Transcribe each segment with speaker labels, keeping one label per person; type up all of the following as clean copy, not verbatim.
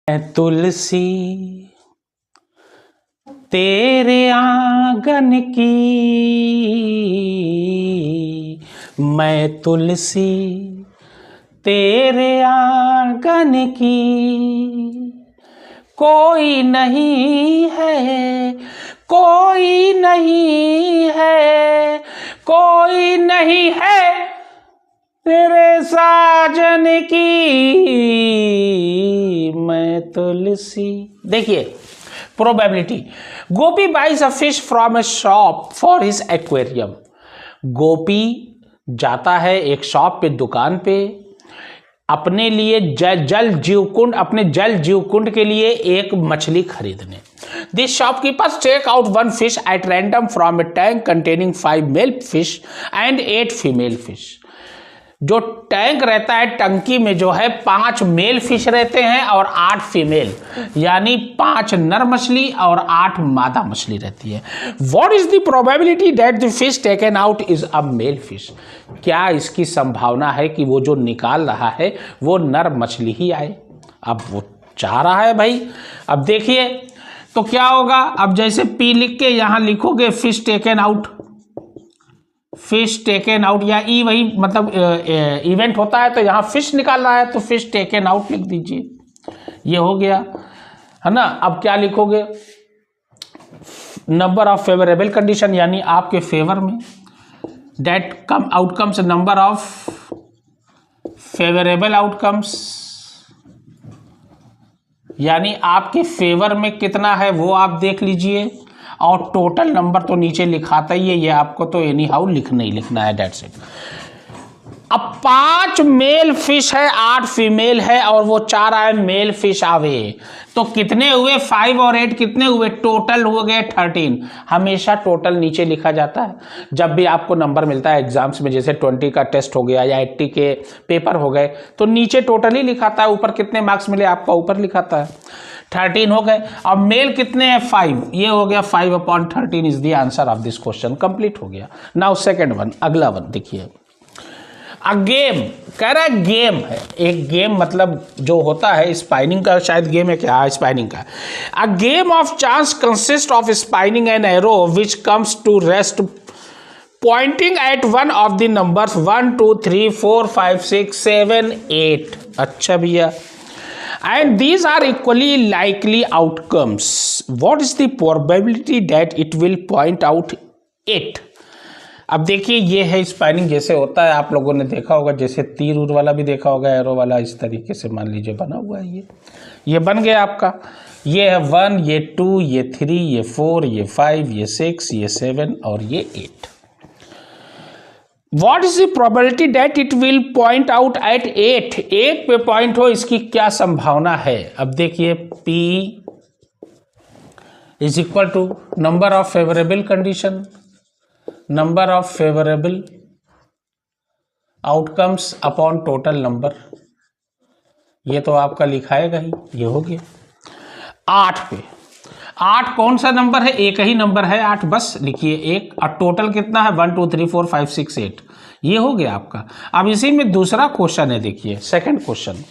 Speaker 1: तुलसी तेरे आंगन की, मैं तुलसी तेरे आंगन की, कोई नहीं है, कोई नहीं है, कोई नहीं है तेरे साजन की, मैं तुलसी। देखिए probability, Gopi buys a fish from a shop for his aquarium. Gopi जाता है एक शॉप पे, दुकान पे, अपने लिए जल जीव कुंड, अपने जल जीव कुंड के लिए एक मछली खरीदने। This shopkeeper take out one fish at random from a tank containing 5 male fish and 8 female fish. जो टैंक रहता है, टंकी में जो है 5 मेल फिश रहते हैं और 8 फीमेल, यानी 5 नर मछली और 8 मादा मछली रहती है। What is the probability that the fish taken out is a male fish? क्या इसकी संभावना है कि वो जो निकाल रहा है वो नर मछली ही आए? अब वो चाह रहा है भाई। अब देखिए तो क्या होगा, अब जैसे पी लिख के यहां लिखोगे fish taken out, fish taken out, या ई वही मतलब इवेंट होता है तो यहाँ फिश निकाल रहा है तो फिश टेकन आउट लिख दीजिए, ये हो गया है ना। अब क्या लिखोगे, नंबर ऑफ फेवरेबल कंडीशन, यानी आपके फेवर में, that come outcomes, number of favourable outcomes, यानी आपके फेवर में कितना है वो आप देख लीजिए, और टोटल नंबर तो नीचे लिखाता ही है, ये आपको तो एनी हाउ लिखना ही लिखना है, डेट्स इट। अब 5 मेल फिश है, 8 फीमेल है, और वो 4 आए मेल फिश आवे, तो कितने हुए? 5 और 8 कितने हुए? टोटल हो गए 13। हमेशा टोटल नीचे लिखा जाता है जब भी आपको नंबर मिलता है एग्जाम्स में, जैसे 20 का टेस्ट हो गया या 80 के पेपर हो गए, तो नीचे टोटल ही लिखाता है, ऊपर कितने मार्क्स मिले आपका ऊपर लिखाता है। 13 हो गए। अब मेल कितने हैं? 5, ये हो गया 5/13 is the answer of this question, complete हो गया। नाउ सेकंड वन, अगला वन देखिए। अ गेम, कह रहा है गेम है, एक गेम मतलब जो होता है स्पाइनिंग का, शायद गेम है क्या? स्पाइनिंग का। A game of chance consist of spinning an arrow which comes to rest pointing at one of the numbers 1 2 3 4 5 6 7 8। अच्छा भैया, and these are equally likely outcomes. What is the probability that it will point out it? अब देखिए ये है spinning, जैसे होता है आप लोगों ने देखा होगा, जैसे तीर उर वाला भी देखा होगा, एरो वाला, इस तरीके से मान लीजिए बना हुआ है, ये बन गया आपका। ये है 1, ये 2, ये 3, ये 4, ये 5, ये 6, ये 7 और ये 8। What is the probability that it will point out at 8? 8 पे पॉइंट हो, इसकी क्या संभावना है? अब देखिए P is equal to number of favourable condition, number of favourable outcomes upon total number, ये तो आपका लिखाएगा ही, ये हो गया। 8 पे, 8 कौन सा नंबर है? एक ही नंबर है 8, बस लिखिए 1, और टोटल कितना है? 1 2 3 4 5 6 8, ये हो गया आपका। अब इसी में दूसरा क्वेश्चन है, देखिए सेकंड क्वेश्चन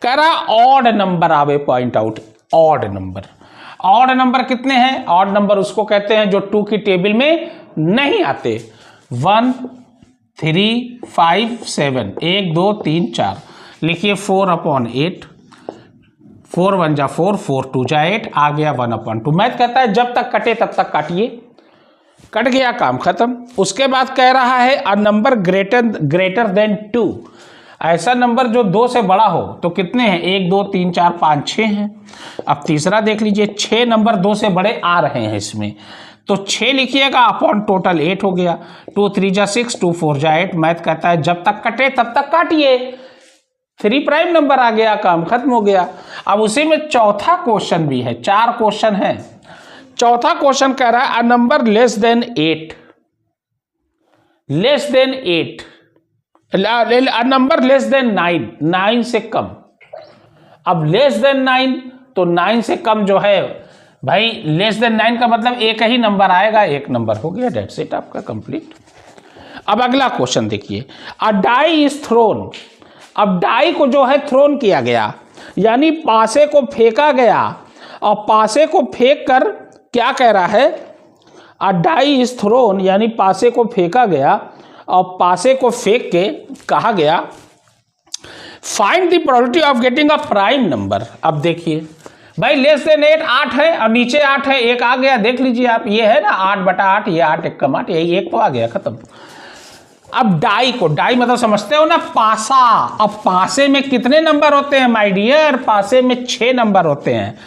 Speaker 1: कह रहा ऑड नंबर आवे point out. Odd number, odd number कितने हैं? ऑड नंबर उसको कहते हैं जो 2 की टेबल में नहीं आते। 1 3 5 7, 1 2 3 4, लिखिए 4/8, 4 1 जा 4, 4 2 जा 8, आ गया 1/2। मैथ कहता है जब तक कटे तब तक काटिए, कट गया काम खत्म। उसके बाद कह रहा है अ नंबर ग्रेटर देन 2, ऐसा नंबर जो 2 से बड़ा हो, तो कितने हैं? 1 2 3 4 5 6 हैं। अब तीसरा देख लीजिए, 6 नंबर 2 से बड़े आ रहे हैं इसमें, तो 6 लिखिएगा अपॉन टोटल 8 हो गया। 2 3 जा 6, 2 4 जा 8। मैथ कहता है जब तक कटे तब तक काटिए, 3 प्राइम नंबर आ गया, काम खत्म हो गया। अब उसी में चौथा क्वेश्चन भी है, 4 क्वेश्चन है। चौथा क्वेश्चन कह रहा है a number less than 8, less than 8, a number less than 9, 9 से कम। अब लेस देन 9, तो 9 से कम जो है भाई, लेस देन 9 का मतलब एक ही नंबर आएगा, एक नंबर हो गया, डेट्स इट आपका कंप्लीट। अब अगला क्वेश्चन देखिए, अ डाई इज थ्रोन। अब डाई को जो है थ्रोन किया गया, यानी पासे को फेंका गया, और पासे को फेंक कर क्या कह रहा है, अ डाई इज थ्रोन, यानी पासे को फेंका गया और पासे को फेंक के कहा गया find the probability of getting a prime number. अब देखिए भाई लेस देन 8 8 है और नीचे 8 है, एक आ गया, देख लीजिए आप, ये है ना 8/8, ये 8 1 8, यही एक तो आ गया, खत्म। अब डाई को, डाई मतलब समझते हो ना, पासा। अब पासे में कितने नंबर होते हैं माय डियर, पासे में 6 नंबर होते हैं,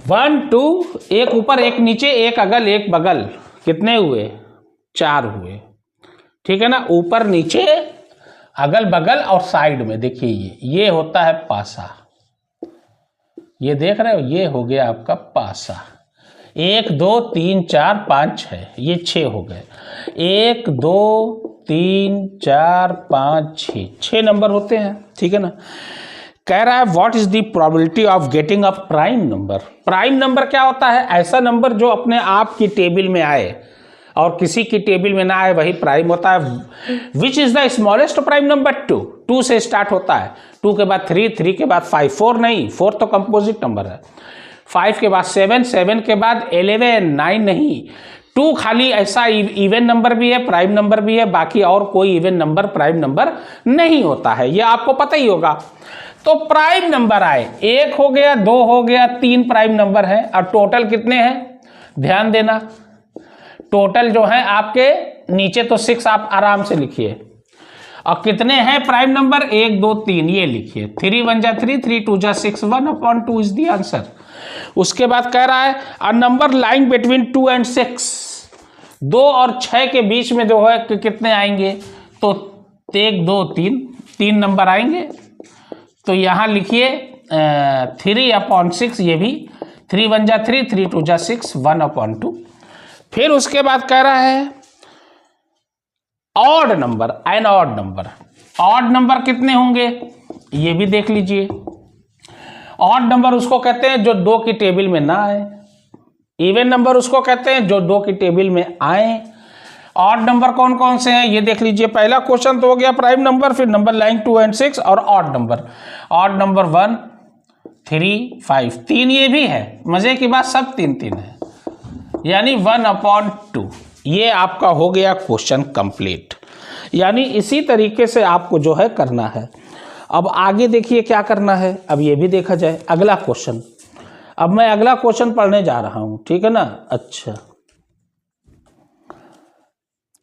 Speaker 1: 1 2, एक ऊपर एक नीचे, एक अगल एक बगल, कितने हुए, 4 हुए, ठीक है ना, ऊपर नीचे अगल बगल और साइड में। देखिए ये होता है पासा, ये देख रहे हो, ये हो गया आपका पासा। 1 2 3 4 5 6, ये 6 हो गए, 1 2 3 4 5 6 नंबर होते हैं, ठीक है ना। कह रहा है what is the probability of getting a prime number. Prime number क्या होता है, ऐसा नंबर जो अपने आप की टेबल में आए और किसी की टेबल में ना आए, वही प्राइम होता है। Which is the smallest prime number, 2 से स्टार्ट होता है, 2 के बाद 3, 3 के बाद 5, 4 नहीं, 4 तो कंपोजिट नंबर है, 5 के बाद 7, 7 के बाद 11, 9 नहीं, 2 खाली ऐसा इवन नंबर भी है, प्राइम नंबर भी है, बाकी और कोई इवन नंबर प्राइम नंबर नहीं होता है, ये आपको पता ही होगा। तो प्राइम नंबर आए, 1 हो गया, 2 हो गया, 3 प्राइम नंबर है, और टोटल कितने हैं, ध्यान देना, टोटल जो है आपके नीचे तो 6 आप आराम से लिखिए, और कितने हैं प्राइम नंबर, 1 2 3, ये लिखिए, 3 1 जा 3, 3 2 जा 6, 1/2 इज द आंसर। उसके बाद कह रहा है a number lying between 2 and 6, 2 और 6 के बीच में जो है कि कितने आएंगे, तो 1 2 3 नंबर आएंगे। तो यहाँ लिखिए 3/6, ये भी 3 1 जा 3, 3 2 जा 6, 1/2। फिर उसके बाद कह रहा है odd number, an odd number. Odd number कितने होंगे, ये भी देख लीजिए। ऑड नंबर उसको कहते हैं जो 2 की टेबल में ना आए, इवन नंबर उसको कहते हैं जो 2 की टेबल में आए। ऑड नंबर कौन कौन से हैं ये देख लीजिए। पहला क्वेश्चन तो हो गया प्राइम नंबर, फिर नंबर लाइन 2 and 6 और ऑड नंबर। ऑड नंबर 1 3 5, 3 ये भी है, मजे की बात सब 3 3 है, यानी 1/2। ये आपका हो गया क्वेश्चन कंप्लीट। यानी इसी तरीके से आपको जो है करना है। अब आगे देखिए क्या करना है, अब ये भी देखा जाए अगला क्वेश्चन। अब मैं अगला क्वेश्चन पढ़ने जा रहा हूं, ठीक है ना। अच्छा,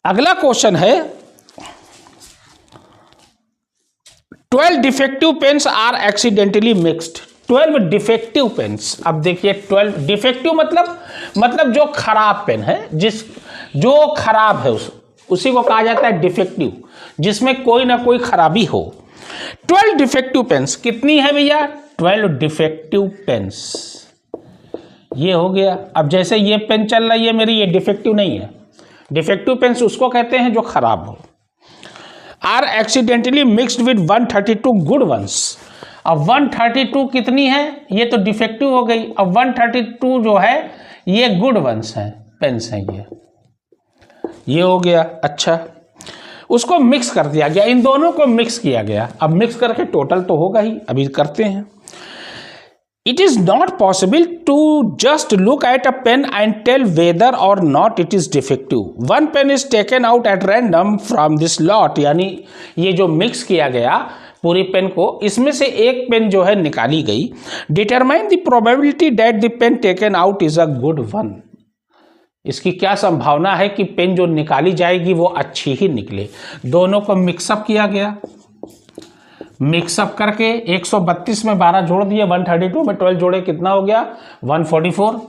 Speaker 1: अगला क्वेश्चन है 12 defective pens are accidentally mixed. 12 defective pens. अब देखिए 12 डिफेक्टिव मतलब जो खराब पेन है, जो खराब है उसी को कहा जाता है डिफेक्टिव, जिसमें कोई ना कोई खराबी हो। 12 डिफेक्टिव पेन्स कितनी है भैया, 12 डिफेक्टिव पेन्स। ये हो गया। अब जैसे ये पेन चल रहा है ये मेरी, ये डिफेक्टिव नहीं है। डिफेक्टिव पेन्स उसको कहते हैं जो खराब हो। Are accidentally mixed with 132 good ones. अब 132 कितनी है, ये तो डिफेक्टिव हो गई। अब 132 जो है ये गुड वंस है, पेन्स हैं ये हो गया। अच्छा, उसको मिक्स कर दिया गया, इन दोनों को मिक्स किया गया। अब मिक्स करके टोटल तो होगा ही, अभी करते हैं। It is not possible to just look at a pen and tell whether or not it is defective. One pen is taken out at random from this lot. यानी ये जो मिक्स किया गया पूरी पेन को, इसमें से एक पेन जो है निकाली गई। Determine the probability that the pen taken out is a good one. इसकी क्या संभावना है कि पेन जो निकाली जाएगी वो अच्छी ही निकले। दोनों को मिक्सअप किया गया। मिक्सअप करके 132 में 12 जोड़ दिए, 132 में 12 जोड़े, कितना हो गया 144।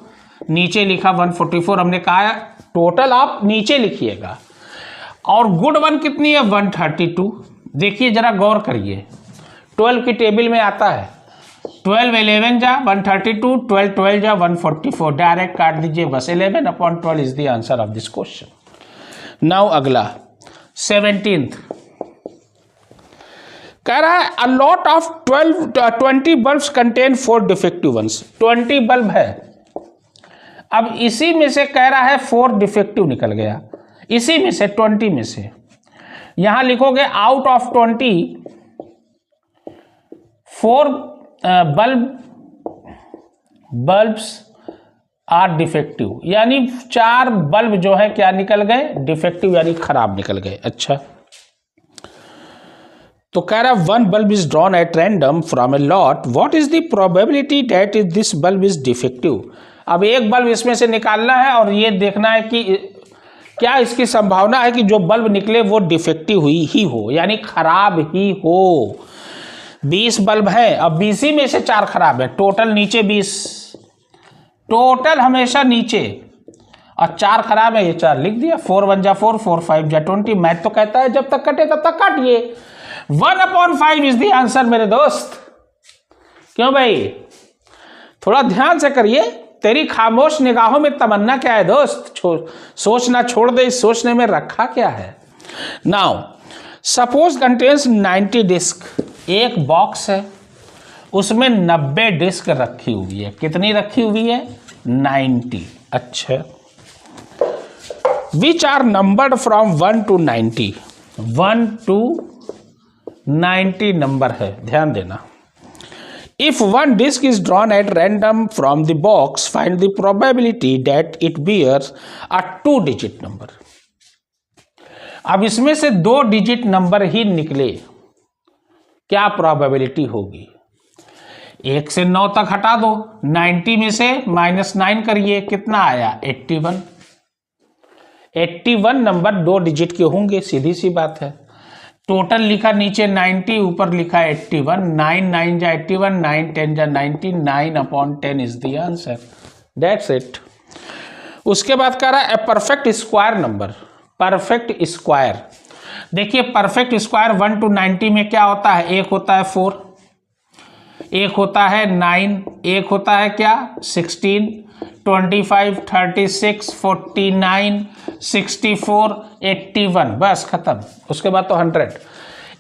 Speaker 1: नीचे लिखा 144, हमने कहा टोटल आप नीचे लिखिएगा। और गुड वन कितनी है 132। देखिए जरा गौर करिए, 12 की टेबल में आता है 12 11 जा 132, 12 12 जा 144। डायरेक्ट काट दीजिए बस। 11/12 is the answer of this question. Now अगला 17th कह रहा है a lot of 20 bulbs contain 4 defective ones. 20 bulb है, अब इसी में से कह रहा है 4 डिफेक्टिव निकल गया, इसी में से 20 में से। यहां लिखोगे out of 20 4 bulbs are defective, यानी 4 बल्ब जो है क्या निकल गए, डिफेक्टिव यानी खराब निकल गए। अच्छा, तो कह रहा 1 bulb is drawn at random from a lot, what is the probability that is this bulb is defective. अब एक बल्ब इसमें से निकालना है और ये देखना है कि क्या इसकी संभावना है कि जो बल्ब निकले वो डिफेक्टिव हुई ही हो, यानी खराब ही हो। 20 बल्ब है, अब 20 में से 4 खराब है, टोटल नीचे 20, टोटल हमेशा नीचे, और 4 खराब है, ये 4 लिख दिया। 4 1 जा 4, 4 5 जा 20। मैथ तो कहता है जब तक कटे तब तक काटिए। 1/5 इज द आंसर मेरे दोस्त। क्यों भाई, थोड़ा ध्यान से करिए। तेरी खामोश निगाहों में तमन्ना क्या है दोस्त, सोचना छोड़ दे, इस सोचने में रखा क्या है। नाउ सपोज कंटेन्स 90 डिस्क, एक बॉक्स है उसमें 90 डिस्क रखी हुई है। कितनी रखी हुई है, 90। अच्छा, which are numbered from 1 to 90, 1 to 90 number है, ध्यान देना। If one disk is drawn at random from the box, find the probability that it bears a 2-digit number. अब इसमें से 2 डिजिट नंबर ही निकले, क्या प्रोबेबिलिटी होगी। 1 से 9 तक हटा दो, 90 में से -9 करिए, कितना आया 81। 81 नंबर 2 डिजिट के होंगे, सीधी सी बात है। टोटल लिखा नीचे 90, ऊपर लिखा 81, 9 9 जा 81, 9 10 जा 90, 9/10 is the answer, that's it. उसके बाद कह रहा है a perfect square number, perfect square. देखिए परफेक्ट स्क्वायर 1 to 90 में क्या होता है, एक होता है 4, एक होता है 9, एक होता है क्या 16, 25, 36, 49, 64, 81, बस खत्म। उसके बाद तो 100।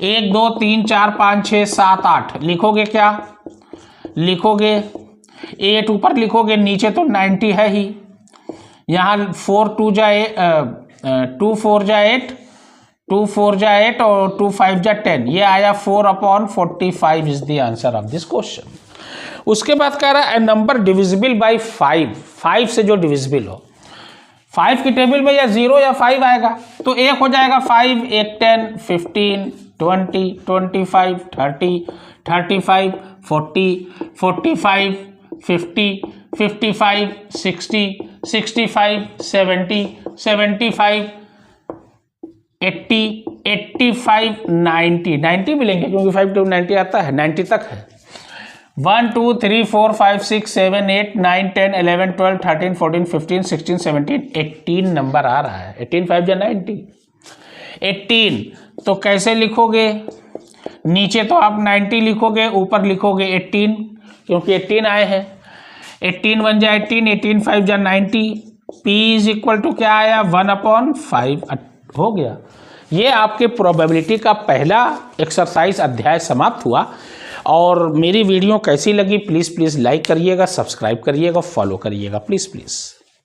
Speaker 1: 1 2 3 4 5 6 7 8 लिखोगे, क्या लिखोगे, 8 ऊपर लिखोगे, नीचे तो 90 है ही। यहाँ 4 2 जा 2 4 जा 8, 2 4 जा 8 और 2 5 जा 10, ये आया 4/45 is the answer of this question. उसके बाद कह रहा है नंबर डिविजिबल बाई 5, 5 से जो डिविजिबल हो। 5 की टेबल में या 0 या 5 आएगा, तो एक हो जाएगा 5, एक 10, 15, 20, 25, 30, 35, 40, 45, 50, 55, 60, 65, 70, 75, 80, 85, 90, 90 मिलेंगे क्योंकि 5 to 90 आता है, 90 तक है। 1 2 3 4 5 6 7 8 9 10 11 12 13 14 15 16 17 18 नंबर आ रहा है। 18 5 जा 90, 18। तो कैसे लिखोगे, नीचे तो आप 90 लिखोगे, ऊपर लिखोगे 18 क्योंकि 18 आए हैं। 18 1 जा 18, 18 5 जा 90, P इज इक्वल टू क्या आया 1/5 हो गया। ये आपके प्रोबेबिलिटी का पहला एक्सरसाइज अध्याय समाप्त हुआ। और मेरी वीडियो कैसी लगी प्लीज़ लाइक करिएगा, सब्सक्राइब करिएगा, फॉलो करिएगा, प्लीज़।